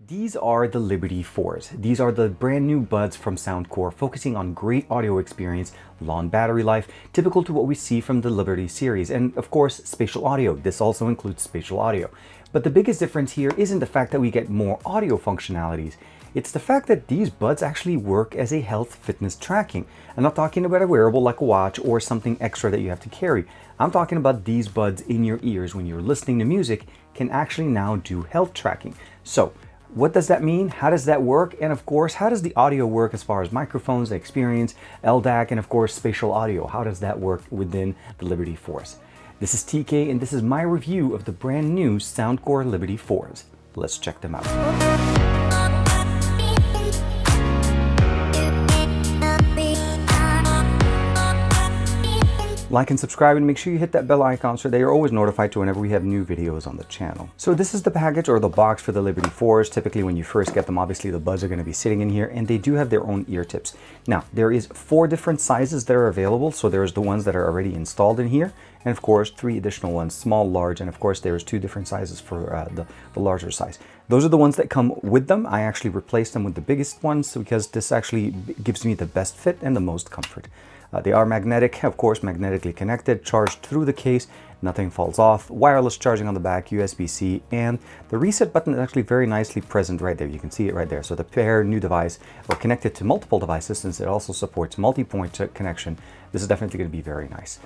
These are the Liberty 4s. These are the brand new buds from Soundcore, focusing on great audio experience, long battery life, typical to what we see from the Liberty series, and of course, spatial audio. This also includes spatial audio. But the biggest difference here isn't the fact that we get more audio functionalities. It's the fact that these buds actually work as a health fitness tracking. I'm not talking about a wearable like a watch or something extra that you have to carry. I'm talking about these buds in your ears when you're listening to music can actually now do health tracking. So, what does that mean? How does that work? And of course, how does the audio work as far as microphones, experience, LDAC, and of course, spatial audio? How does that work within the Liberty 4s? This is TK, and this is my review of the brand new Soundcore Liberty 4s. Let's check them out. Like and subscribe, and make sure you hit that bell icon so that you're always notified to whenever we have new videos on the channel. So this is the package or the box for the Liberty 4s. Typically when you first get them, obviously the buds are going to be sitting in here, and they do have their own ear tips. Now, there is 4 different sizes that are available. So there's the ones that are already installed in here, and of course 3 additional ones, small, large, and of course there's 2 different sizes for the larger size. Those are the ones that come with them. I actually replaced them with the biggest ones because this actually gives me the best fit and the most comfort. They are magnetic, of course, magnetically connected, charged through the case, nothing falls off, wireless charging on the back, USB-C, and the reset button is actually very nicely present right there. You can see it right there. So the pair new device or connected to multiple devices, since it also supports multi-point connection, this is definitely going to be very nice.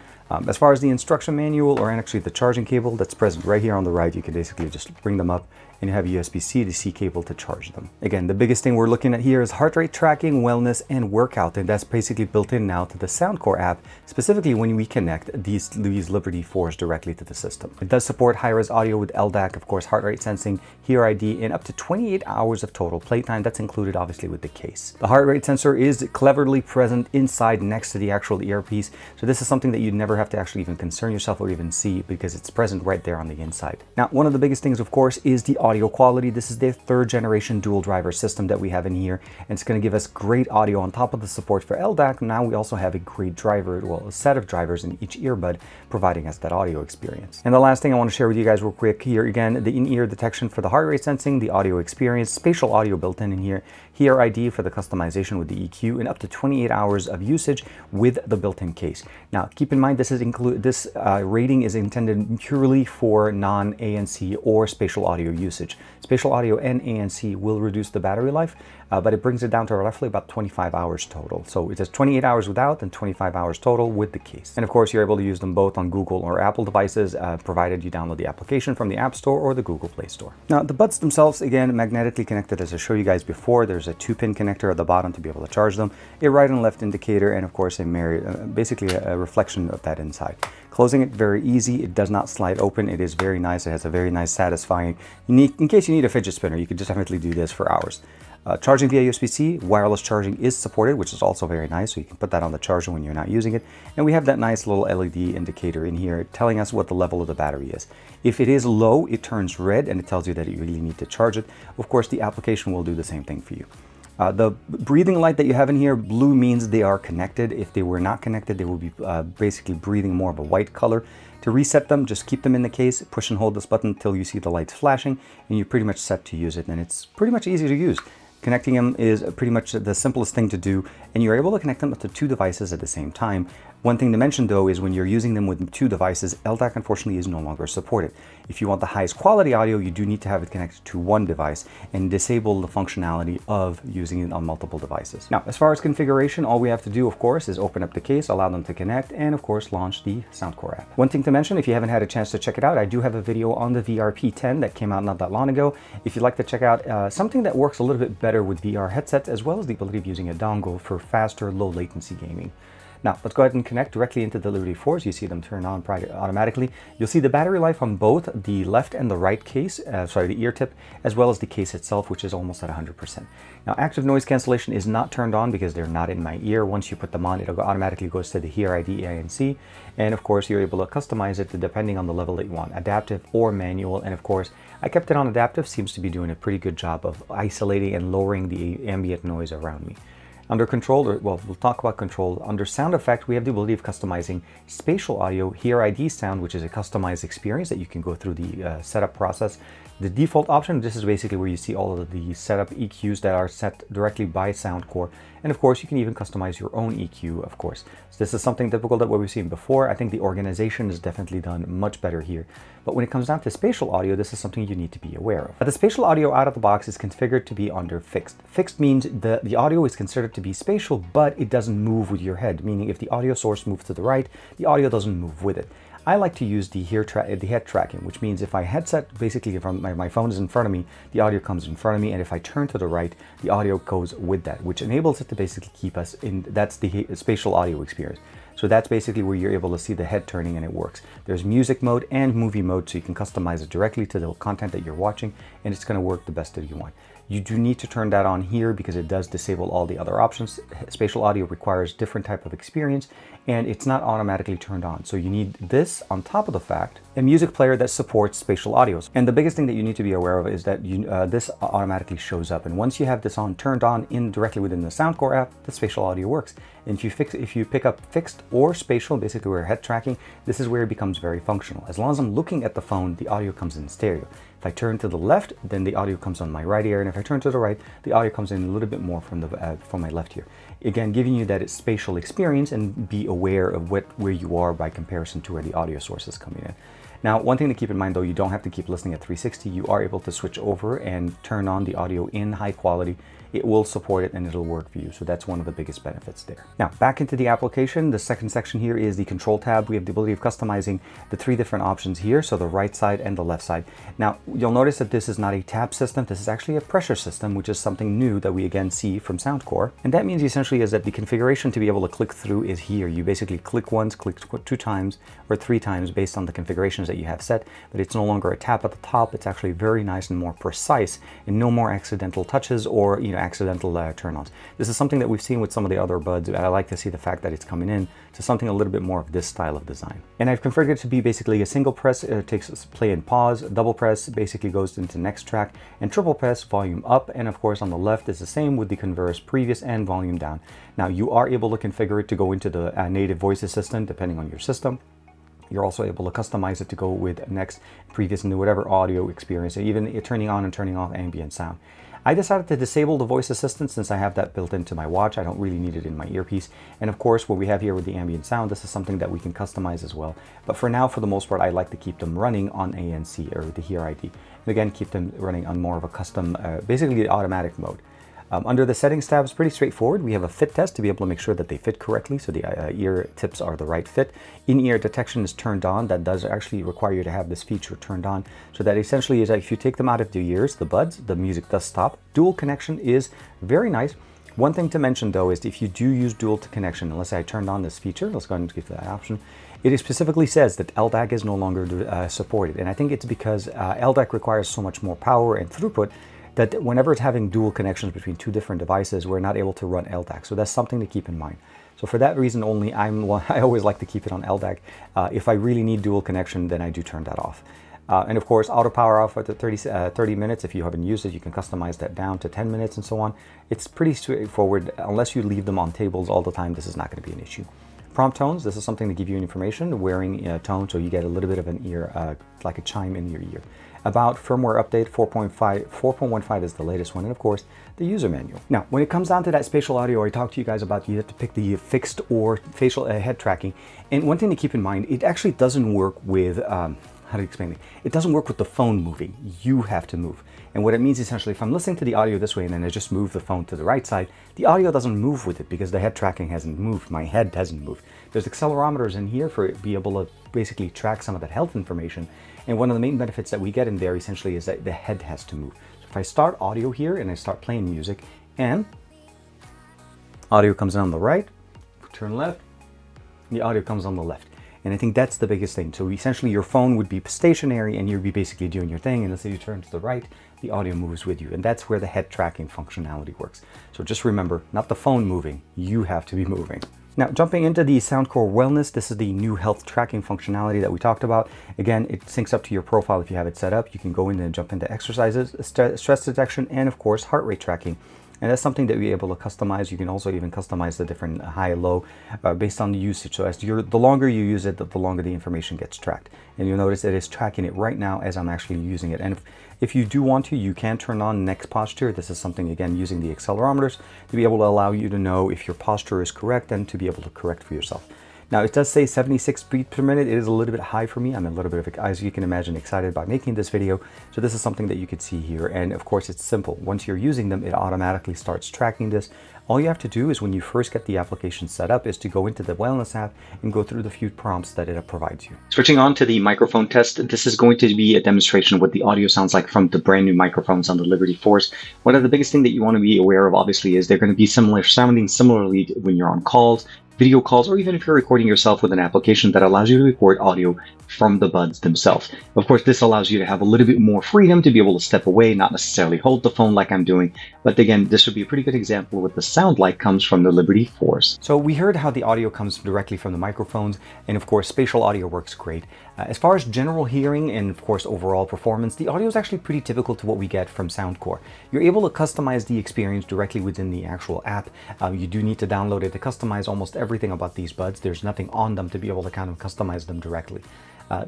As far as the instruction manual or actually the charging cable that's present right here on the right, you can basically just bring them up and you have USB-C to C cable to charge them. Again, the biggest thing we're looking at here is heart rate tracking, wellness, and workout, and that's basically built in now to the Soundcore app, specifically when we connect these Liberty 4s directly to the system. It does support high-res audio with LDAC, of course, heart rate sensing, Hear ID, and up to 28 hours of total playtime. That's included obviously with the case. The heart rate sensor is cleverly present inside next to the actual earpiece, so this is something that you'd never have to actually even concern yourself or even see because it's present right there on the inside. Now, one of the biggest things, of course, is the audio quality. This is their 3rd generation dual driver system that we have in here, and it's going to give us great audio on top of the support for LDAC. Now we also have a great driver, well, a set of drivers in each earbud, providing us that audio experience. And the last thing I want to share with you guys real quick here, again, the in-ear detection for the heart rate sensing, the audio experience, spatial audio built in here, Hear ID for the customization with the EQ, and up to 28 hours of usage with the built-in case. Now, keep in mind, this rating is intended purely for non-ANC or spatial audio usage. Spatial audio and ANC will reduce the battery life, but it brings it down to roughly about 25 hours total. So it says 28 hours without and 25 hours total with the case. And of course, you're able to use them both on Google or Apple devices, provided you download the application from the App Store or the Google Play Store. Now, the buds themselves, again, magnetically connected, as I showed you guys before. There's a 2-pin connector at the bottom to be able to charge them, a right and left indicator, and of course, basically a reflection of that inside. Closing it, very easy. It does not slide open. It is very nice. It has a very nice, satisfying, in case you need a fidget spinner, you could just definitely do this for hours. Charging via USB-C, wireless charging is supported, which is also very nice, so you can put that on the charger when you're not using it. And we have that nice little LED indicator in here telling us what the level of the battery is. If it is low, it turns red and it tells you that you really need to charge it. Of course, the application will do the same thing for you. The breathing light that you have in here, blue means they are connected. If they were not connected, they will be basically breathing more of a white color. To reset them, just keep them in the case, push and hold this button until you see the lights flashing, and you're pretty much set to use it, and it's pretty much easy to use. Connecting them is pretty much the simplest thing to do, and you're able to connect them to 2 devices at the same time. One thing to mention though is when you're using them with 2 devices, LDAC unfortunately is no longer supported. If you want the highest quality audio, you do need to have it connected to 1 device and disable the functionality of using it on multiple devices. Now, as far as configuration, all we have to do, of course, is open up the case, allow them to connect, and of course, launch the Soundcore app. One thing to mention, if you haven't had a chance to check it out, I do have a video on the VRP10 that came out not that long ago. If you'd like to check out something that works a little bit better with VR headsets, as well as the ability of using a dongle for faster, low latency gaming. Now, let's go ahead and connect directly into the Liberty 4s. You see them turn on automatically. You'll see the battery life on both the left and the right case, the ear tip, as well as the case itself, which is almost at 100%. Now, active noise cancellation is not turned on because they're not in my ear. Once you put them on, it automatically goes to the Hear ID, ANC, and of course, you're able to customize it depending on the level that you want, adaptive or manual. And of course, I kept it on adaptive, seems to be doing a pretty good job of isolating and lowering the ambient noise around me. Under control, we'll talk about control. Under sound effect, we have the ability of customizing spatial audio, Hear ID sound, which is a customized experience that you can go through the setup process The default option, this is basically where you see all of the setup EQs that are set directly by Soundcore. And of course, you can even customize your own EQ, of course. So this is something typical that what we've seen before. I think the organization is definitely done much better here. But when it comes down to spatial audio, this is something you need to be aware of. But the spatial audio out of the box is configured to be under fixed. Fixed means the audio is considered to be spatial, but it doesn't move with your head, meaning if the audio source moves to the right, the audio doesn't move with it. I like to use the head tracking, which means if I headset, basically if my phone is in front of me, the audio comes in front of me, and if I turn to the right, the audio goes with that, which enables it to basically keep us in, that's the spatial audio experience. So that's basically where you're able to see the head turning and it works. There's music mode and movie mode, so you can customize it directly to the content that you're watching, and it's going to work the best that you want. You do need to turn that on here because it does disable all the other options. Spatial audio requires different type of experience, and it's not automatically turned on. So you need this on top of the fact, a music player that supports spatial audios. And the biggest thing that you need to be aware of is that this automatically shows up. And once you have this turned on directly within the Soundcore app, the spatial audio works. And if you pick up fixed or spatial, basically where head tracking, this is where it becomes very functional. As long as I'm looking at the phone, the audio comes in stereo. If I turn to the left, then the audio comes on my right ear, and if I turn to the right, the audio comes in a little bit more from my left ear. Again, giving you that spatial experience, and be aware of where you are by comparison to where the audio source is coming in. Now, one thing to keep in mind though, you don't have to keep listening at 360. You are able to switch over and turn on the audio in high quality. It will support it and it'll work for you. So that's one of the biggest benefits there. Now, back into the application, the second section here is the control tab. We have the ability of customizing the 3 different options here. So the right side and the left side. Now, you'll notice that this is not a tab system. This is actually a pressure system, which is something new that we again see from Soundcore. And that means essentially is that the configuration to be able to click through is here. You basically click once, click 2 times or 3 times based on the configurations that you have set, but it's no longer a tap at the top. It's actually very nice and more precise, and no more accidental touches or accidental turn-ons. This is something that we've seen with some of the other buds, and I like to see the fact that it's coming in to something a little bit more of this style of design. And I've configured it to be basically a single press, it takes play and pause, double press basically goes into next track, and triple press volume up, and of course on the left is the same with the converse previous and volume down. Now you are able to configure it to go into the native voice assistant depending on your system. You're also able to customize it to go with next, previous, and whatever audio experience, even turning on and turning off ambient sound. I decided to disable the voice assistant since I have that built into my watch. I don't really need it in my earpiece. And of course, what we have here with the ambient sound, this is something that we can customize as well. But for now, for the most part, I like to keep them running on ANC or the Hear ID. And again, keep them running on more of a custom, basically the automatic mode. Under the settings tab, it's pretty straightforward. We have a fit test to be able to make sure that they fit correctly, so the ear tips are the right fit. In-ear detection is turned on. That does actually require you to have this feature turned on. So that essentially is that if you take them out of the ears, the buds, the music does stop. Dual connection is very nice. One thing to mention though is if you do use dual connection, unless I turned on this feature, let's go ahead and give that option. It specifically says that LDAC is no longer supported. And I think it's because LDAC requires so much more power and throughput that whenever it's having dual connections between 2 different devices, we're not able to run LDAC. So that's something to keep in mind. So for that reason only, I always like to keep it on LDAC. If I really need dual connection, then I do turn that off. And of course, auto power off at the 30 minutes. If you haven't used it, you can customize that down to 10 minutes and so on. It's pretty straightforward. Unless you leave them on tables all the time, this is not going to be an issue. Prompt tones, this is something to give you information, wearing tone, so you get a little bit of an ear, like a chime in your ear. About firmware update 4.15 is the latest one, and of course the user manual. Now when it comes down to that spatial audio, I talked to you guys about you have to pick the fixed or facial head tracking, and one thing to keep in mind, it actually doesn't work with how to explain it? It doesn't work with the phone moving. You have to move. And what it means essentially, if I'm listening to the audio this way and then I just move the phone to the right side, the audio doesn't move with it because the head tracking hasn't moved. My head hasn't moved. There's accelerometers in here for it to be able to basically track some of that health information. And one of the main benefits that we get in there essentially is that the head has to move. So if I start audio here and I start playing music and audio comes in on the right, turn left, the audio comes on the left. And I think that's the biggest thing. So essentially your phone would be stationary and you'd be basically doing your thing. And let's say you turn to the right, the audio moves with you. And that's where the head tracking functionality works. So just remember, not the phone moving, you have to be moving. Now, jumping into the Soundcore Wellness, this is the new health tracking functionality that we talked about. Again, it syncs up to your profile if you have it set up. You can go in and jump into exercises, stress detection, and of course, heart rate tracking. And that's something that you're able to customize. You can also even customize the different high, low based on the usage. So as the longer you use it, the longer the information gets tracked. And you'll notice it is tracking it right now as I'm actually using it. And if you do want to, you can turn on neck posture. This is something, again, using the accelerometers to be able to allow you to know if your posture is correct and to be able to correct for yourself. Now, it does say 76 beats per minute. It is a little bit high for me. I'm a little bit of, as you can imagine, excited about making this video. So this is something that you could see here. And of course, it's simple. Once you're using them, it automatically starts tracking this. All you have to do is when you first get the application set up is to go into the wellness app and go through the few prompts that it provides you. Switching on to the microphone test, this is going to be a demonstration of what the audio sounds like from the brand new microphones on the Liberty Force. One of the biggest things that you want to be aware of, obviously, is they're going to be sounding similarly when you're on calls, video calls, or even if you're recording yourself with an application that allows you to record audio from the buds themselves. Of course, this allows you to have a little bit more freedom to be able to step away, not necessarily hold the phone like I'm doing. But again, this would be a pretty good example of what the sound like comes from the Liberty Force. So we heard how the audio comes directly from the microphones, and of course, spatial audio works great. As far as general hearing and of course overall performance, the audio is actually pretty typical to what we get from Soundcore. You're able to customize the experience directly within the actual app. You do need to download it to customize almost everything about these buds. There's nothing on them to be able to kind of customize them directly.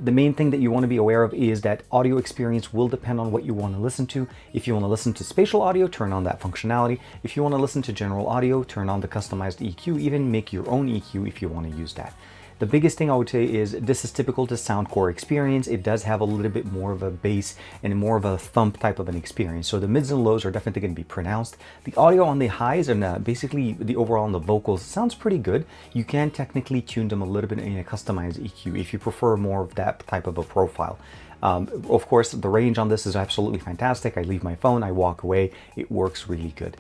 The main thing that you want to be aware of is that audio experience will depend on what you want to listen to. If you want to listen to spatial audio, turn on that functionality. If you want to listen to general audio, turn on the customized EQ, even make your own EQ if you want to use that. The biggest thing I would say is this is typical to Soundcore experience. It does have a little bit more of a bass and more of a thump type of an experience. So the mids and lows are definitely going to be pronounced. The audio on the highs and basically the overall on the vocals sounds pretty good. You can technically tune them a little bit in a customized EQ if you prefer more of that type of a profile. Of course, the range on this is absolutely fantastic. I leave my phone, I walk away. It works really good.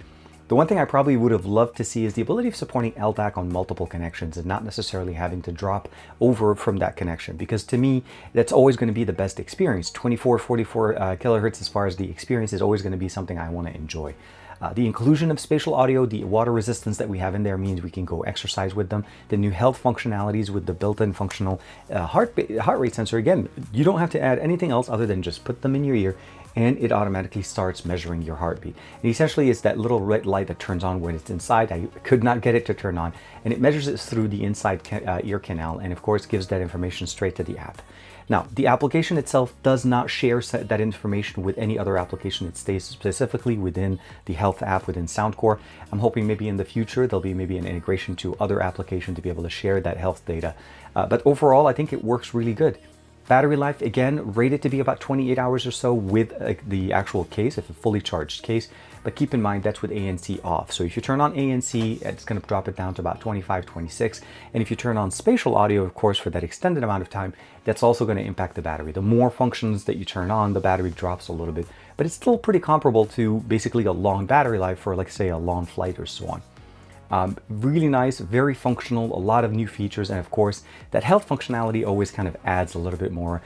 The one thing I probably would have loved to see is the ability of supporting LDAC on multiple connections and not necessarily having to drop over from that connection, because to me, that's always going to be the best experience. 24, 44 kilohertz as far as the experience is always going to be something I want to enjoy. The inclusion of spatial audio, the water resistance that we have in there means we can go exercise with them. The new health functionalities with the built-in functional heart rate sensor, again, you don't have to add anything else other than just put them in your ear and it automatically starts measuring your heartbeat. And essentially it's that little red light that turns on when it's inside. I could not get it to turn on, and it measures it through the inside ear canal and of course gives that information straight to the app. Now, the application itself does not share that information with any other application. It stays specifically within the health app within Soundcore. I'm hoping maybe in the future there'll be maybe an integration to other applications to be able to share that health data. But overall, I think it works really good. Battery life, again, rated to be about 28 hours or so with the actual case, if a fully charged case. But keep in mind, that's with ANC off. So if you turn on ANC, it's going to drop it down to about 25, 26. And if you turn on spatial audio, of course, for that extended amount of time, that's also going to impact the battery. The more functions that you turn on, the battery drops a little bit. But it's still pretty comparable to basically a long battery life for, like, say, a long flight or so on. Really nice, very functional, a lot of new features, and of course that health functionality always kind of adds a little bit more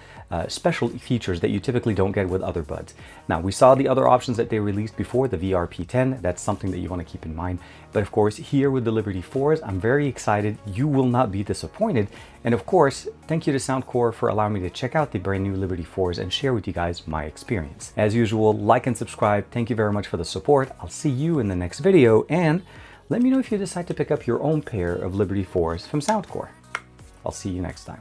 special features that you typically don't get with other buds. Now, we saw the other options that they released before, the VRP10. That's something that you want to keep in mind. But of course, here with the Liberty 4s, I'm very excited. You will not be disappointed. And of course, thank you to Soundcore for allowing me to check out the brand new Liberty 4s and share with you guys my experience. As usual, like and subscribe. Thank you very much for the support. I'll see you in the next video, and let me know if you decide to pick up your own pair of Liberty 4s from Soundcore. I'll see you next time.